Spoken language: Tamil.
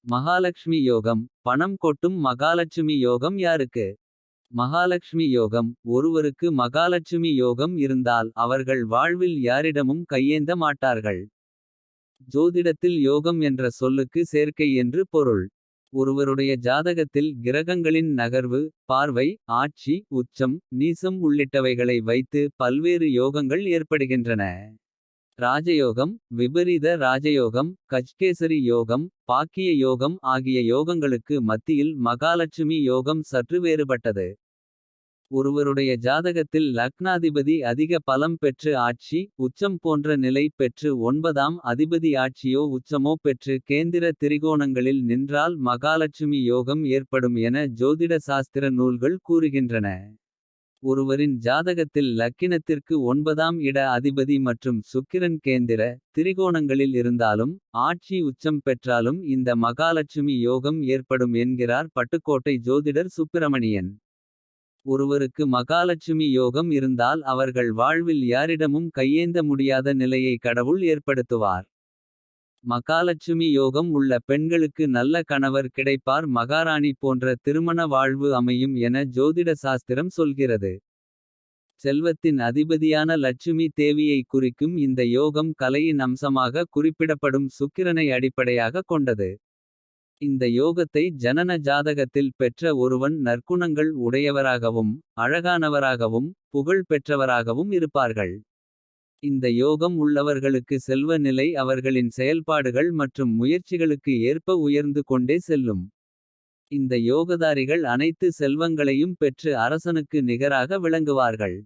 மகாலட்சுமி யோகம். பணம் கொட்டும் மகாலட்சுமி யோகம் யாருக்கு. மகாலட்சுமி யோகம். ஒருவருக்கு மகாலட்சுமி யோகம் இருந்தால் அவர்கள் வாழ்வில் யாரிடமும் கையேந்த மாட்டார்கள். ஜோதிடத்தில் யோகம் என்ற சொல்லுக்கு சேர்க்கை என்று பொருள். ஒருவருடைய ஜாதகத்தில் கிரகங்களின் நகர்வு. பார்வை, ஆட்சி, உச்சம், நீசம் உள்ளிட்டவைகளை வைத்து பல்வேறு யோகங்கள் ஏற்படுகின்றன. ராஜயோகம், விபரீத ராஜயோகம், கஜ்கேசரி யோகம், பாக்கிய யோகம் ஆகிய யோகங்களுக்கு மத்தியில் மகாலட்சுமி யோகம் சற்று வேறுபட்டது. ஒருவருடைய ஜாதகத்தில் லக்னாதிபதி அதிக பலம் பெற்று ஆட்சி. உச்சம் போன்ற நிலை பெற்று ஒன்பதாம் அதிபதி ஆட்சியோ உச்சமோ பெற்று கேந்திர திரிகோணங்களில் நின்றால் மகாலட்சுமி யோகம் ஏற்படும் என ஜோதிட சாஸ்திர நூல்கள் கூறுகின்றன. ஒருவரின் ஜாதகத்தில் லக்கினத்திற்கு ஒன்பதாம் இட அதிபதி மற்றும் சுக்கிரன் கேந்திர. திரிகோணங்களில் இருந்தாலும் ஆட்சி உச்சம் பெற்றாலும் இந்த மகாலட்சுமி யோகம் ஏற்படும் என்கிறார் பட்டுக்கோட்டை ஜோதிடர் சுப்பிரமணியன். ஒருவருக்கு மகாலட்சுமி யோகம் இருந்தால் அவர்கள் வாழ்வில் யாரிடமும் கையேந்த முடியாத நிலையை கடவுள் ஏற்படுத்துவார். மகாலட்சுமி யோகம் உள்ள பெண்களுக்கு நல்ல கணவர் கிடைப்பார். மகாராணி போன்ற திருமண வாழ்வு அமையும் என ஜோதிட சாஸ்திரம் சொல்கிறது. செல்வத்தின் அதிபதியான லட்சுமி தேவியை குறிக்கும் இந்த யோகம் கலையின் அம்சமாக குறிப்பிடப்படும் சுக்கிரனை அடிப்படையாக கொண்டது. இந்த யோகத்தை ஜனன ஜாதகத்தில் பெற்ற ஒருவன் நற்குணங்கள் உடையவராகவும். அழகானவராகவும் புகழ் பெற்றவராகவும் இருப்பார்கள். இந்த யோகம் உள்ளவர்களுக்கு செல்வ நிலை அவர்களின் செயல்பாடுகள் மற்றும் முயற்சிகளுக்கு ஏற்ப உயர்ந்து கொண்டே செல்லும். இந்த யோகதாரிகள் அனைத்து செல்வங்களையும் பெற்று அரசனுக்கு நிகராக விளங்குவார்கள்.